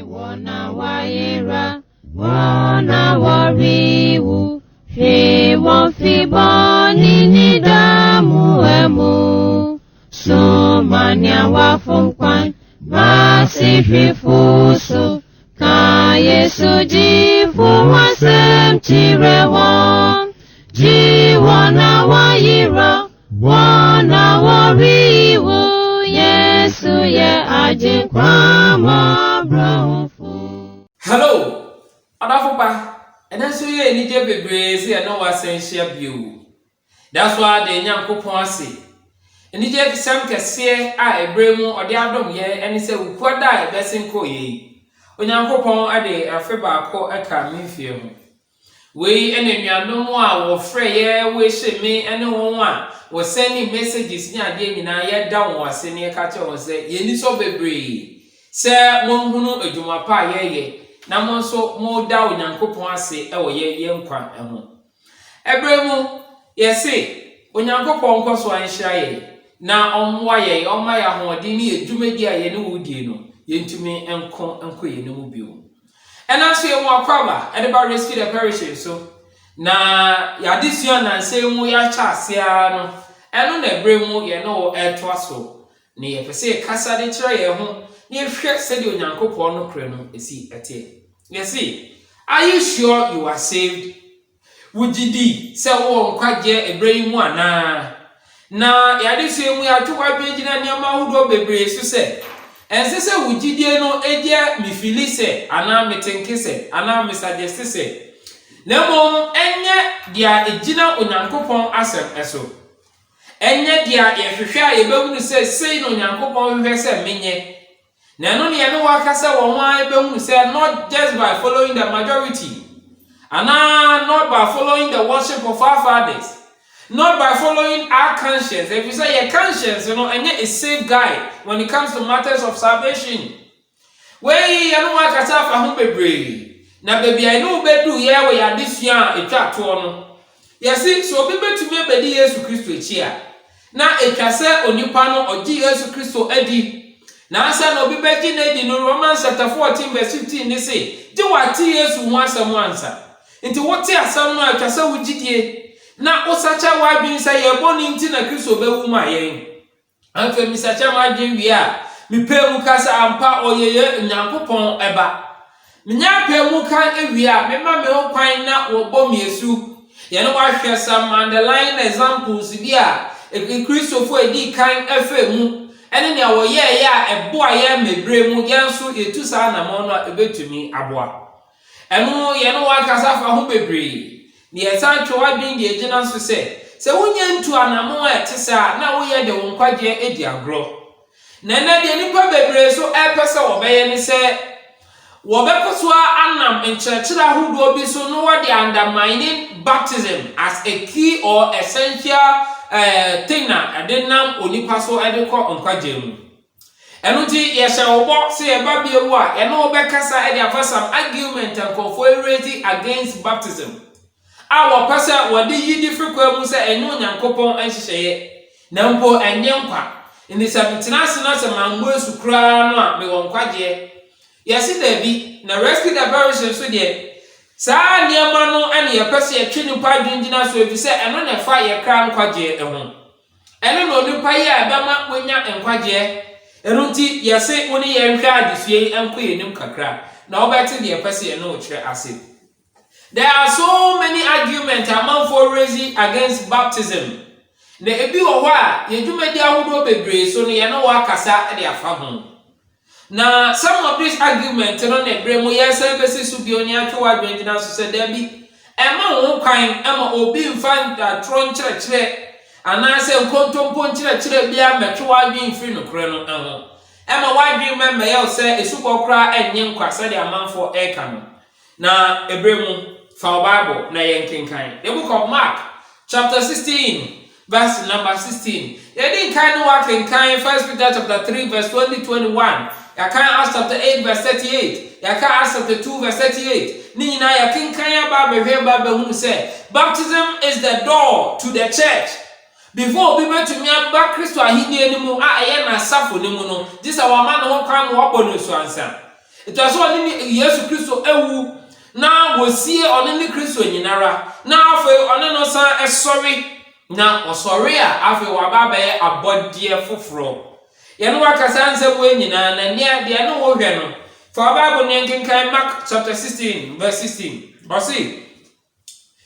wana waira, wana wariwu, fi boni ni damu emu, sumania wafunkwan, basi fifusu, ka Yesu jifu wasem chirewa, ji wana waira, wana wariwu, Yesu ye aje kwa mabrofu. Hello, Adafupa, and then so ye need to be brazy and no essential view. That's why the young couple say. And you just some can say, I bremo or the Adam ye, and he said, we quite die, blessing ko ye. When young couple a day, a feba call a coming film. We and then no more will fray ye, wish me, and no one was sending messages near the Naya down was sending a catcher or say, ye need so be brave. Sir, Monguno, a Jumapa ye. Na mo so mo da onyankopon ase e wo ye nkwa eho ebremu ye se onyankopon nkoso anhira ye na omwa ye oma ya hodi ni edwumadi a ye ne wodi no ye ntumi enko ye ne mu bio ena so ye mo akwaba e de ba rescue the parish so na ya disio na nse mu ya cha ase a no eno na ebremu ye no eto aso ne ye pese kasa de kire ye ho ne hwe se de onyankopon no kre no esi ete. You see, are you sure you are saved? Would you di say wo nkwaje ebremu ana na ya de so mu ya twa bejina ne ma hudo bebre so se ense se wugidie no edia mi fili se ana metenke se ana me suggest se na mom enye dia ejina onyankopon asem eso enye dia ye hwehwe a ye bewu se sei no onyankopon hwehwe se menye. Nano ni eno wakasa wonwa ebehunu say not just by following the majority, and not by following the worship of our fathers, not by following our conscience. If you say your conscience, you know, and yet a safe guide when it comes to matters of salvation. We eno wakasa fa hu bebre. Na baby I know bedu ye we ya this year etwa to no. Yesi so obi betumi bedi Yesu Kristo echi a. Na etwa se onipa no ogi Yesu Kristo adi. Na asa no bi beji na di no Romans chapter 14 verse 15 ni say di wati Yesu ho asam ansa nti wote asam no atwasa wugidie na osacha wadwin say ye boni nti na Kristo bewu ma yen anfa mi sacha wadwin wi a mi pemu kasa ampa oyeye nyankopon eba minya pemu kan ewi a mema me ho kwan na wo bom Yesu ye no wa hwe some underline examples bi a Kristo fo edi kan efa mu ene ne awo ye ya eboa ye mebre mu yenso etu sa na mo no ebetumi aboa eno ye no wakasa fa ho bebre ne yesa twa bin de egina so se wonye ntu anamo a etesa na wo ye de won kwaje edi agro na na de nipa bebre so epese wo beye ne se wo bekoso anam enchechira hudo bi so no wo de undermining baptism as a key or essential thing na adenam onipa so edeko onkwaje mu eno ti ye hye obo se e ba biewu a ye no obekasa e de afasam argument and raising against baptism awo pasa wode yi difrikwa mu se enyo nyankopon anhyehye na mpo enye nkwa ndi sabtinase na se mambo esukra no a me wonkwaje ye se da bi na rescue the version so de saa niema no ene ye pese ye twe nipa dwingina so ebi se eno ne fa ye kra nkwaje eho eno no nipa ye abema wonya nkwaje eno nti ye se woni ye nhwa adisue enko ye nim kakra na obeti de pese ye no kire ase. There are so many arguments among for raising against baptism. Na ebi wo ho a ye dwumadi ahodo bebre so no ye no wakasa de afa ho. Na some of these arguments no na bremu yes ebesi so bi oni atwa adwendina so se da bi ema wo kwan ema obi mfanta tron kire ana se nkontompo kire bia metwa adwen firi no kure no eho ema wadwen memma ye se esukokra enye nkwa se de amanfo eka no na ebremu fa Bible na yenkenkan the book of Mark chapter 16 verse number 16 ye din kan no wakenkan 1 Peter chapter 3 verse 20-21 Yakan Acts chapter 8 verse 38. Yakan Acts chapter 2 verse 38. Ni nyina yakin kan ya ba behwe ba hunu say baptism is the door to the church. Before we went to me aba Kristo ahini enimu a eye na safo nimu no. This our man ho kan wo bono so ansa. It was only Yesu Christo ewu na wosie only Christo nyinara na afa one no san sorry na osori a afa waba be abodie foforo ye no wakasa nsem we nyina na ne de no wo hwe no for Bible nkenkan Mark chapter 16 verse 16 or see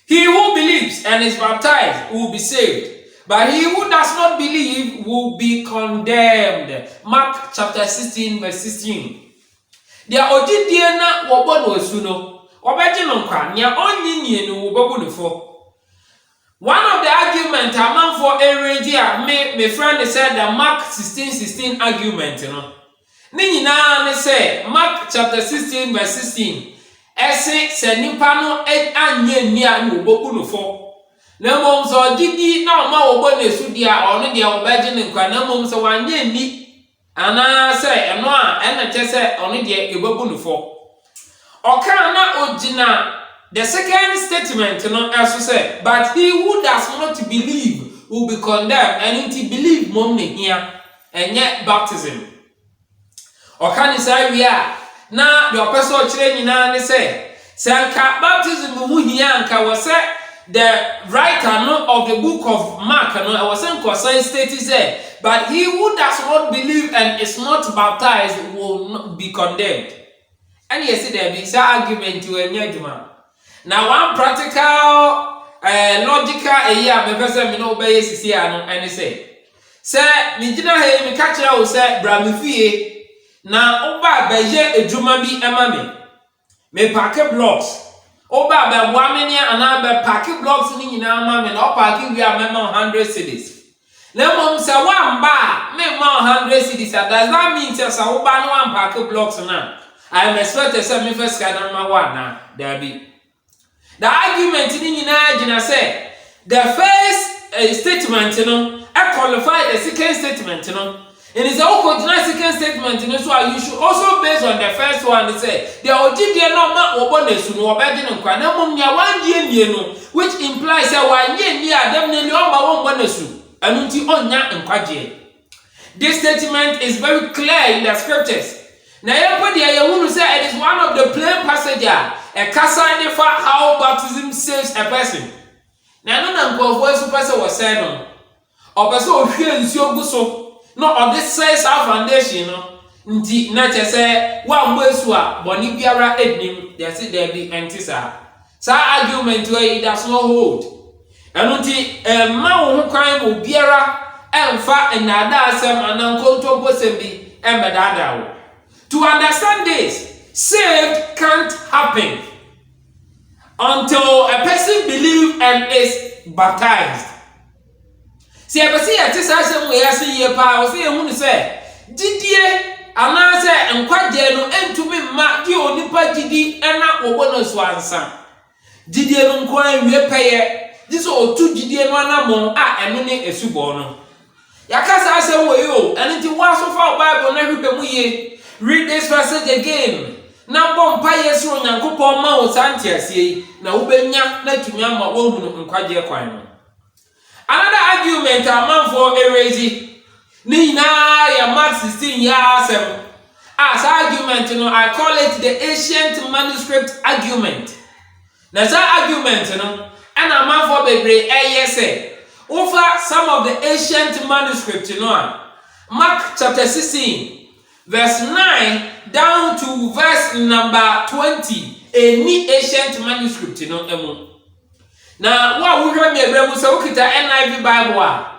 he who believes and is baptized will be saved, but he who does not believe will be condemned. Mark chapter 16 verse 16. Dia ogidie na wobo no asu no obeje no nkwa nya onyinye no wobo no fo. One of the argument among for area me friend said the Mark 16:16 argument no. Ni nyina ne say Mark chapter 16 verse 16. Ese se nipa no anye ni a no wobo no fo. Na mom so gidi na ma wobo no asu dia ono dia obeje no nkwa na mom so wanye ni ana say eno a ena che say ono de ebabu no fo oka na ogina the second statement no as say but he who does not believe will be condemned and to believe mom ne hia enye baptism oka ni say wi a na the person kire nyina ne say sanka baptism hu hia anka wo say the writer no of the book of Mark no I was saying concern state say but he who does not believe and is not baptized will not be condemned. And yes, there be some argument to any judgment. Now one practical, logical, me person me no obey sisi ano and say me jina he me catch out say bra me fie na oba beje ejuma bi ema me pack blocks. Oba be wamenia ana be pack blocks ni nyina ama me na pack wi amema 100 cedis. Na mom say one bar me ma 100 cedis does that mean say so oba no one pack blocks na I am expected say me first can number 1 na there be the argument ni nyina gina say the first statement qualify the second statement and is also the second statement so you should also based on the first one say the ogidie no ma obo na su no obeje no kwa na mom nya wandie nie no which implies say wanye ni adam ne o ma won na su anunti onya nkwaje. This statement is very clear in the scriptures. Na yepodi ayehunu say it is one of the plain passages a kasa for how baptism saves a person. Na no na nkofo su person was said no. Opeso ohwe nsuo gu so no on this says our foundation no nti na che say wa mbo esu a boni biara ednim there say there be entisa. Sa argument where it does not hold. Anunti ma wo ho kwan mo biara emfa enada asem anankonto bosembi embedada wo. To understand this, saved can't happen until a person believes and is baptized. See, I see a tisasem we see ye pa o say ehunu say didie ana say enkwade no entumi ma ki onipa didi ena obono so ansa. Didie no nko anwie peye this otu didie no anamon a eno ne esubo no. Yakasa asem we yo enti wa so fa Bible na hwebe mu ye. Read this passage again. Na bompa Yesu Onyankopon ma wo santi asie na wobenya na tumi ama wo hunu nkwaje kwan no. Another argument among for erase ni na ya Mark 16 ya asem. As argument I call it the ancient manuscript argument. Na that argument and among for bebre say over some of the ancient manuscript Mark chapter 16 verse 9 down to verse number 20 any ancient manuscript emu. Na wa wo hwe me ebremu se okita NIV Bible a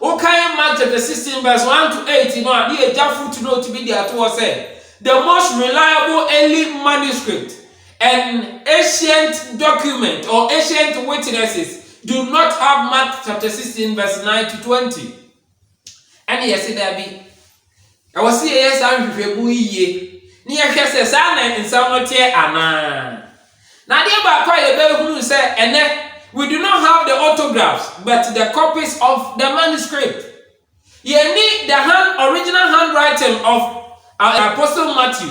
okay Mark chapter 16 verse 1 to 8 no a dey ja footnote be there to say the most reliable early manuscript and ancient document or ancient witnesses do not have Mark chapter 16 verse 9 to 20. And yes there be I was see yes and hwehwebu yiye ni ye hwe se sa na nsam no tie ana na de ba kwa ye be hunu se ene we do not have the autographs but the copies of the manuscript. You need the original handwriting of Apostle Matthew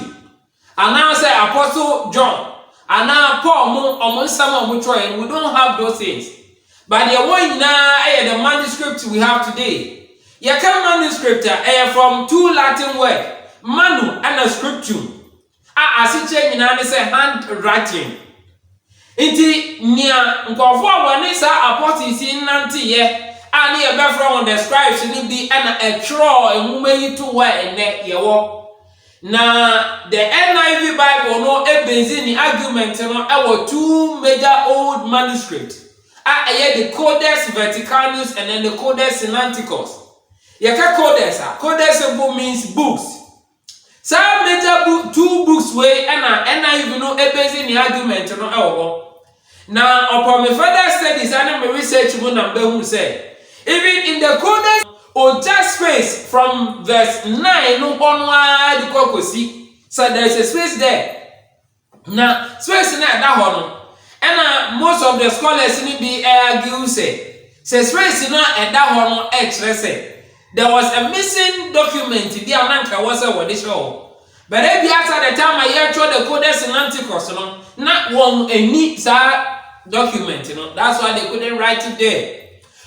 and now say Apostle John and now Paul some we don't have those things. But the one now the manuscript we have today. You can manuscript from two Latin words, manu and a scriptum. asiche nyina ne say handwriting. Inti nia nkofo woni sa apostles nante ye ani e be from the scribes ni bi na a tro enwuma yi to wa ene ye wo na the NIV Bible no e benzini argument no e wo two major old manuscripts the Codex Vaticanus and then the Codex Sinaiticus. Yaka Codex simple means books. Some major two books way and NIV no e benzini argument no e wo. Now, upon my further studies and my research, who say, even in the Codex, or just space from verse 9 onward, the Kokosi, so there is a space there. Now, space in that one, and most of the scholars in the argue say space in that one, say there was a missing document. The Ananka was a what show. But every after the time I hear the Codex Sinaiticus, not one a neat document, that's why they couldn't write it there.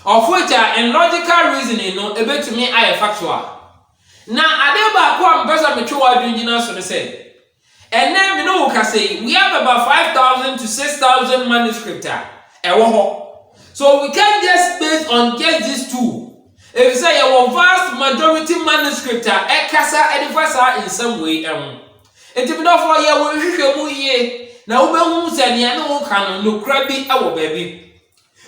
Of which in logical reasoning, a bit to me I factual. Now Adeba Kwam Bessa Matua Dunginas on the say. And then we say we have about 5,000 to 6,000 manuscripts. So we can't just base on just these two. If you say a vast majority manuscript, a casa edifasa in some way. And to be done for you, now ube say ni anu kan no krabi awo baby.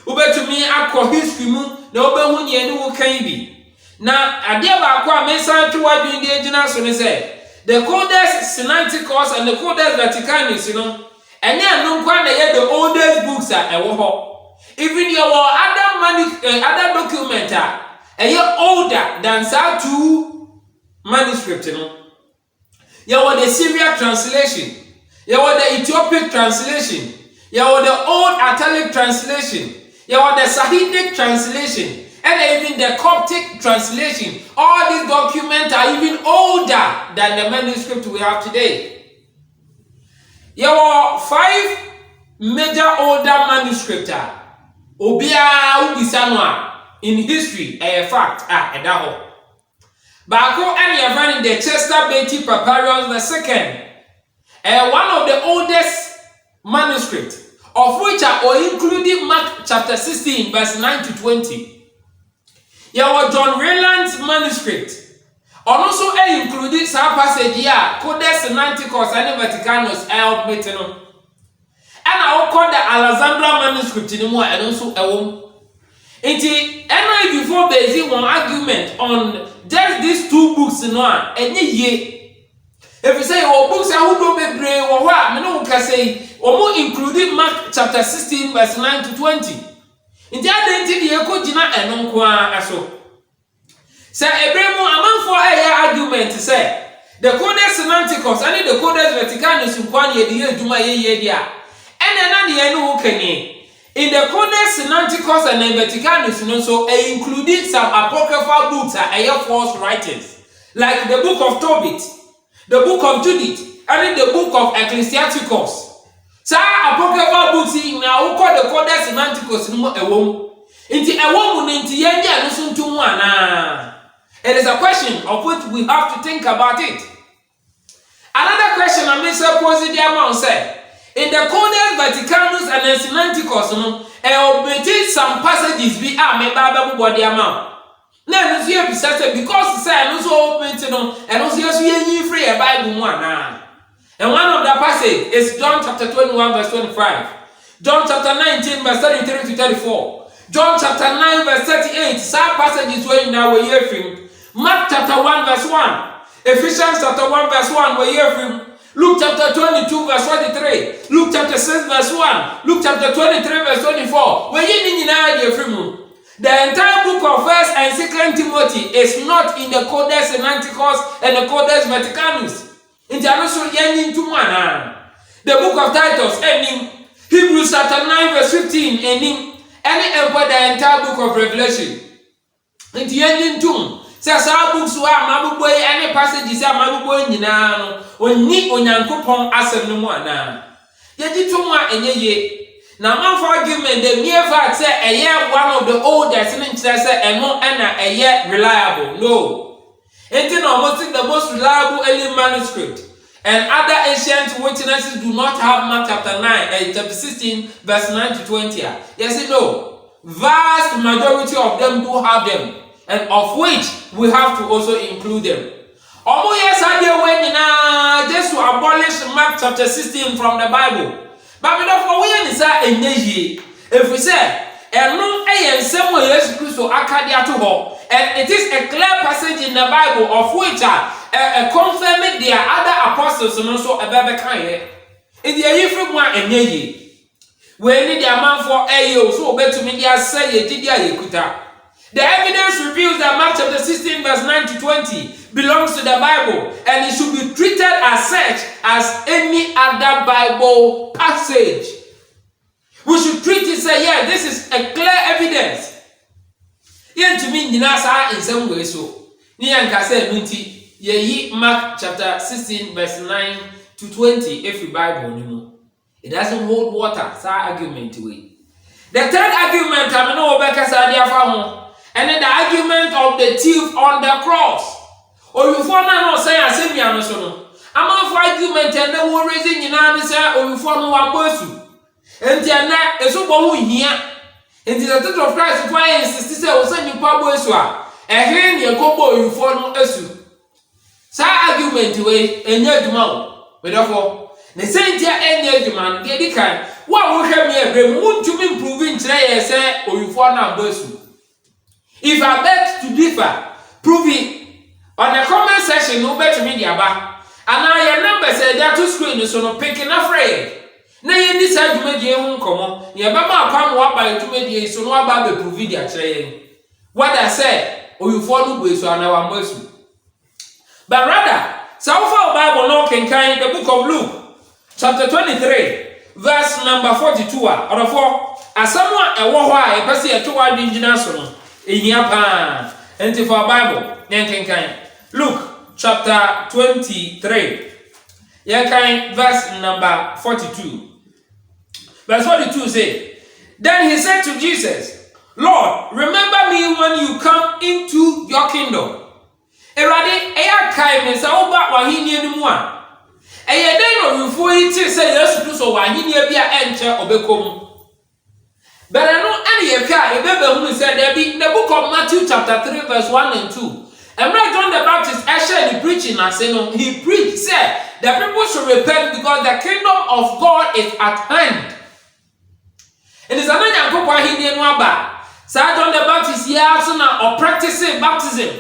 Ube to me akọ history mu na ube hu ni anu kan bi. Na ade ba akọ amensan to wadun de agina so ne say the Codex Sinaiticus and the Codex Vaticanus ene anu kwa na ye the oldest books ewo ho. Even your other document older than sa two manuscript You want the Syriac translation. You want the Ethiopic translation. You want the Old Italic translation. You want the Sahidic translation. And even the Coptic translation. All these documents are even older than the manuscript we have today. You want 5 major older manuscripts. Obia Ubisanwa in history, a fact, edaho. Bako and you running the Chester Beatty Papyrus II. One of the oldest manuscripts, of which are including Mark chapter 16, verse 9 to 20. Your John Rayland's manuscript. Also included some passage here, Codex Sinaiticus and Vaticanus Metano. And I will call the Alexandra manuscript in more and also a womb. Before there is one argument on just these two books in one, and ye. If you say, oh, books are who don't be brave or what, no can say, or more including Mark chapter 16, verse 9 to 20. In the identity, you could not and non qua so. Say, Abraham, among for a argument to say, the Codex Sinaiticus and the Codex Vaticanus in one year, the year to my year, and another year no can. In the Codex Sinaiticus and the Vaticanus, also included some apocryphal books and false writings, like the book of Tobit, the book of Judith, and the book of Ecclesiasticus. So apocryphal books in now call the Codex Sinaiticus in a womb. Into a woman into Yanga listen to one. It is a question of which we have to think about it. Another question I may suppose the amount said. In the Codex Vaticanus and the Sinaiticus, omitted some passages be made by body amount. Now, you have because say also omitted and also you free a Bible one. And one of the passages is John chapter 21, verse 25, John chapter 19, verse 33 to 34, John chapter 9, verse 38. Some passages where now we hear from Mark chapter 1, verse 1, Ephesians chapter 1, verse 1, we hear from Luke chapter 22, verse 23, Luke chapter 6, verse 1, Luke chapter 23, verse 24. When you the entire book of 1st and 2nd Timothy is not in the Codex Sinaiticus and the Codex Vaticanus. The book of Titus ending, Hebrews chapter 9, verse 15 ending, and the entire book of Revelation. In the ending tomb. Says our books were Mabuboy and a passages are Mabuboy Ninano, or Ni Onyankopon Asem no more now. Yet it and ye. Now, man for argument, the mere fact say a year one of the oldest and more a year reliable. No. It's almost the most reliable early manuscript. and other ancient witnesses do not have Mark chapter 16, verse 9 to 20. Yes, no. Vast majority of them do have them, and of which we have to also include them. Yes, I just to abolish Mark chapter 16 from the Bible. But if we say, and it is a clear passage in the Bible of which confirming their other apostles and also a baby kind. In the year one and ye. We need a man for a so bet to me, say, the evidence reveals that Mark chapter 16, verse 9 to 20 belongs to the Bible, and it should be treated as such as any other Bible passage. We should treat it say, yeah, this is a clear evidence. Yen to me, Ninasa in some way so. Nian Kase Minti, ye Mark chapter 16, verse 9 to 20, every Bible, you know. It doesn't hold water, so argument away. The third argument, I know Becca Sadia Famo, and then the argument of the thief on the cross. Or you find no say I send me an so. I'm off argument and no one raising in answer, or you find one person. And Tiana is so bon here. And the title of Christ, why insist to send you Pablo Swa, and here near Cobo, you find Esu. Sa argument away, and yet tomorrow. But therefore, the same dear any man, the kind, what will have me a moon to be proving today, say, or you find a person. If I beg to differ, prove it. On the comment section, no better media back. And I remember said that to screen so no picking afraid. Nay, in this side to make you come on. Your mamma come up by 2 medias, so no about the prove it train. What I said, or you follow with so our mercy. But rather, so far Bible no can carry the book of Luke, chapter 23, verse number 42. Or the 4, as someone a war, a person a 2 indigenous in Japan, and for Bible, Yankin. Luke chapter 23, verse number 42. Verse 42 says, then he said to Jesus, Lord, remember me when you come into your kingdom. Erade, eya kai me sa oba wahini enu mu a. Eye den no yufo yi ti say Yesu Kristo wahini bia enche obekom. But I know any ye ka ebebe hu say there be the book of Matthew chapter 3 verse 1 and 2. And when John the Baptist actually preaching and saying, he preached, said that people should repent because the kingdom of God is at hand. And it's another John the Baptist here also now or practicing baptism.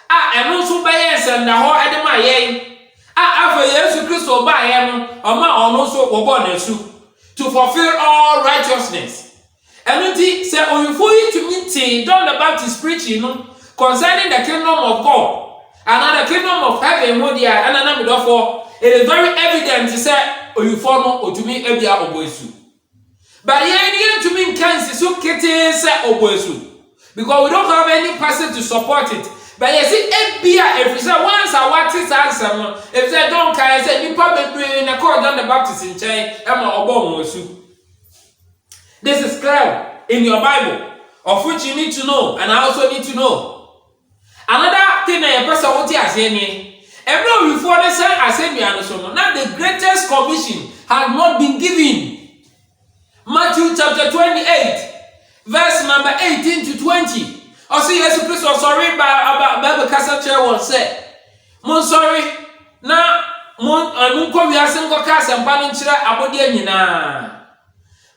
And also by yes and the whole Adama yen. After Jesus Christ or by him, or ma also born to fulfill all righteousness. And he said, oh, you for you to meet John the Baptist preaching concerning the kingdom of God and the kingdom of heaven, and therefore it is very evident to say, oh, you follow or to me ebia oboesu. But here to me can so kete say oboesu because we don't have any passage to support it. But you see, ebia if you say once I watch this answer, if they don't care, say you probably bring a call John the Baptist in chain, this is clear in your Bible, of which you need to know, and I also need to know. Another thing that a person wants to say, every before they say, I said, now the greatest commission has not been given. Matthew chapter 28, verse number 18 to 20. I see Jesus Christ was sorry about Bible Castle Chair was said. Mon sorry, now, Mon come here, single cast and Paninchira Abodianina.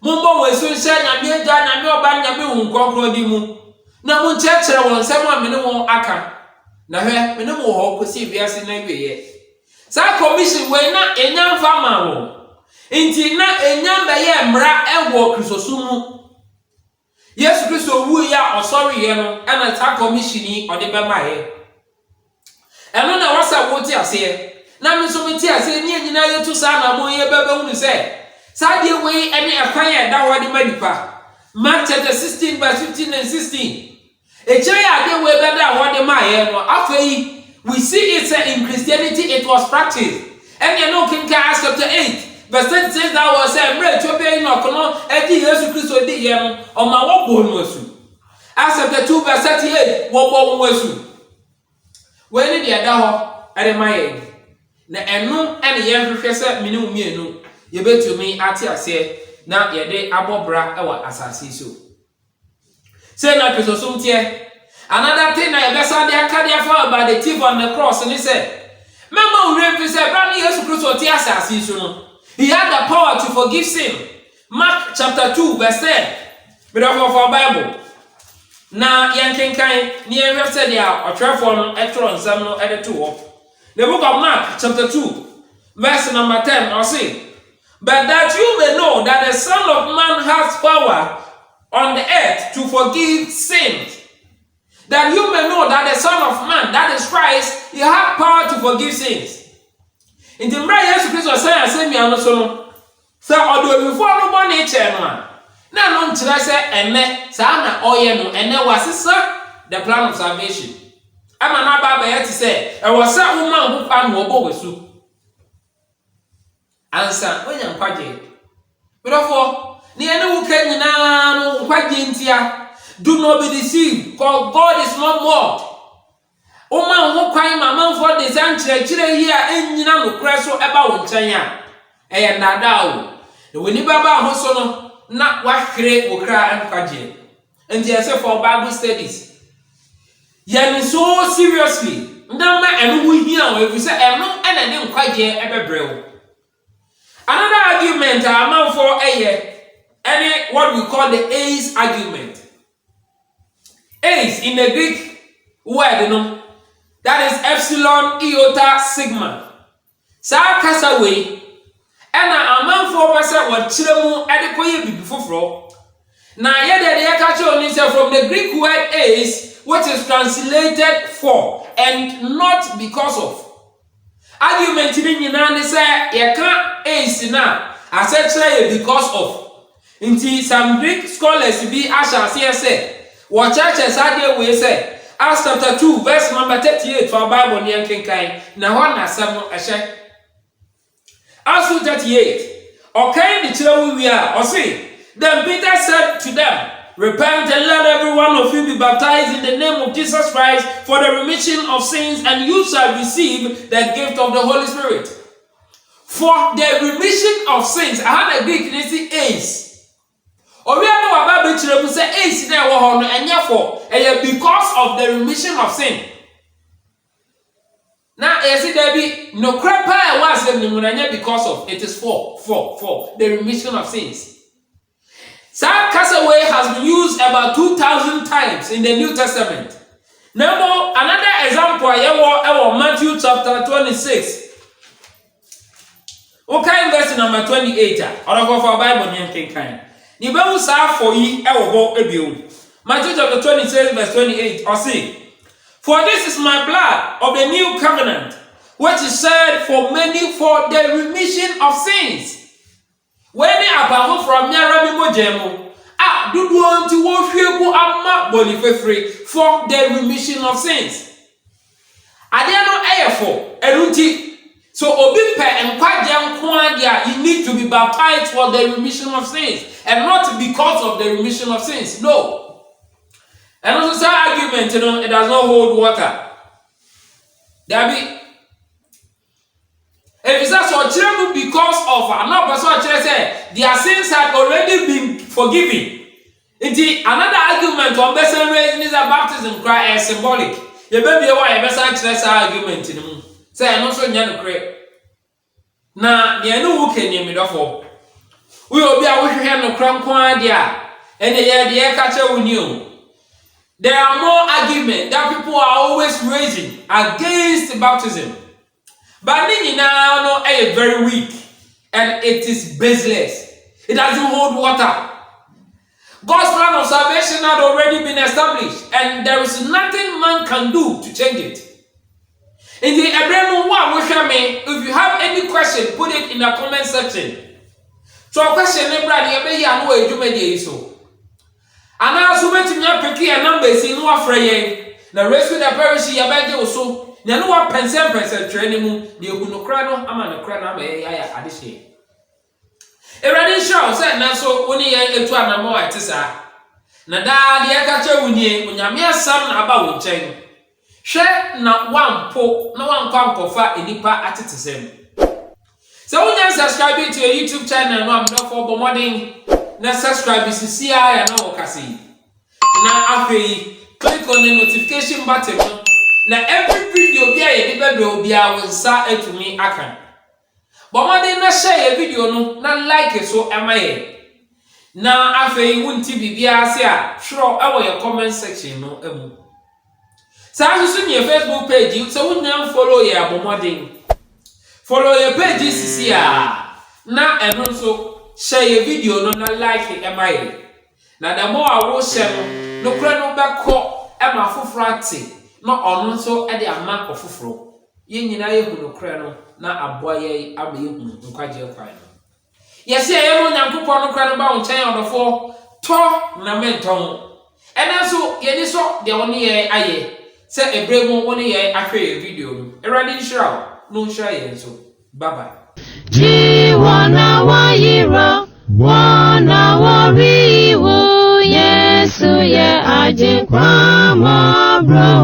Mumbo was so said, and me, Jan, and your band, and me, Concrodimu. Na mun church won someone minimum aka na hwe minimum ho ko si biase na wiye sa commission we na enyam fama wo nti na enyam be ye mra ewo kristosumu Yesu Kristo wu ya osori ye no na sa commission yi ode be maye eno na wasa wo ti ase na me so me ti ase ni anyina ye tu sa na mo ye bebe hu se sa de we ene akwan ya da ho de manipa Mark chapter 16 verse 15 and 16. We see it in Christianity, it was practiced. And you know, King Acts chapter 8, verse 10 says that was said, Acts chapter 2, verse 38, when did you na eno ene ye hwehwe se mene umienu ye betumi ate ase na ye de abobra ewa asase so say na Christosum tie another thing na ye besa de akadia for about the thief on the cross and he said mama we say brand Jesus Christ tie asase so no he had the power to forgive sin. Mark chapter 2 verse 10 we don't have our Bible na yankenkan ni ehwe se dia otwefo no etro nsam no edeto the book of Mark chapter 2 verse number 10 I say but that you may know that the Son of Man has power on the earth to forgive sins, that you may know that the Son of Man, that is Christ, he has power to forgive sins. In the prayer Jesus Christ say and say me anoso so odo before no born nature no na no nkyerɛ sɛ ene saa na ɔyɛ no ene wasesa the plan of salvation ama na ba yɛ te sɛ ɛwɔ sɛ wo man ho kwa no ɔbɔ wesu ansa onya nkwaje therefore ni ene wo ka nyina no nkwaje ntia do not be deceived because God is not mocked o man ho kwan mama for the sankyerɛkyerɛ yi a enyina no kra so eba wo nkyɛn a ɛyɛ nada o na woni baba ho so no na wahwere wo kra nkwaje nti ɛsɛ for Bible studies yen so seriously ndama eno wo hia o efisɛ eno ena ne nkwaje ɛbɛbrɛw. Another argument among for any what we call the ace argument. Ace in the Greek word, that is epsilon iota sigma. Sa kasa we ena among for person what chilemu adekoye bibi foforo. Na yede de catch on from the Greek word ace, which is translated for and not because of. Argument ni nyina ne say ye ka ace na asechere because of. Inti some Greek scholars be asha say what churches ade we say Acts chapter 2 verse number 38 for Bible ni enkenkan na ho na asem no ehye. Acts 38 okay the chire we are or say then Peter said to them, repent and let every one of you be baptized in the name of Jesus Christ for the remission of sins, and you shall receive the gift of the Holy Spirit. For the remission of sins, I had a Greek name ace. Or we have no Bible to say ace there and therefore because of the remission of sin. Now I see there be no crap was because of it is for the remission of sins. That castaway has been used about 2,000 times in the New Testament. Now, another example, Matthew chapter 26. Okay, verse number 28. Or go for Bible name kind. The Bible says for ye, Matthew chapter 26, verse 28. Or see, for this is my blood of the new covenant, which is shed for many for the remission of sins. When they are from Yarabi Mojemo, do want to worship Amma Bonifefre for the remission of sins. I dare not for Eruti. So Obipe and Kwajam Kwandia, you need to be baptized for the remission of sins, and not because of the remission of sins. No. And also argument, it does not hold water. There be. If it's so because of another person say their sins had already been forgiven. Indeed, another argument on person raising is a baptism cry as symbolic. You baby why a best argument in the moon. Say I know so nyano cray. Na the no who can me therefore. We will be a wish no cram quandia and the year catcher we knew. There are more arguments that people are always raising against baptism. But now no is very weak and it is baseless. It doesn't hold water. God's plan of salvation had already been established, and there is nothing man can do to change it. In the Abraham one, if you have any question, put it in the comment section. So a question, Abraham, you know you may so. And I also went to your picky and numbers in one fray. The rest with the parish, you beg also. Now, no one percent training, the Ukunokrano, Amana Crana, addition. A ready show said, now so only a two and more at Tessa. Nada, the Akacha Winnie, when your mere son about chain. hwe na wampo na wankwa nkofa enipa atetesem so wonya subscribe to your YouTube channel no am not for bomoding na subscribe sisi ya na okasi na afei click on the notification button na every video bia ye de bebe obia wonsa atumi akan bomoding na share video no na like so amaye na afei wunti bibia se a hwero ewo your comment section no emu sa so ni Facebook page so wunya follow ye bomoding follow your page sisi a na eno so share your video no na like amaye na the more I will share no kura no beko e ma foforo ate no ono so e de ama ofoforo ye nyina ye hu no kura no na aboa ye ama ye hu nkwaje kwan no yesi ye mo nyankopon no kura no ba wo nchen odofo to na menton ena so ye ni so de woni ye aye se ebremu woni ye ahwe video no erade nshira no nshira ye so bye bye Jiwana wayira wana wariwo Yesu ye aje kwa mabro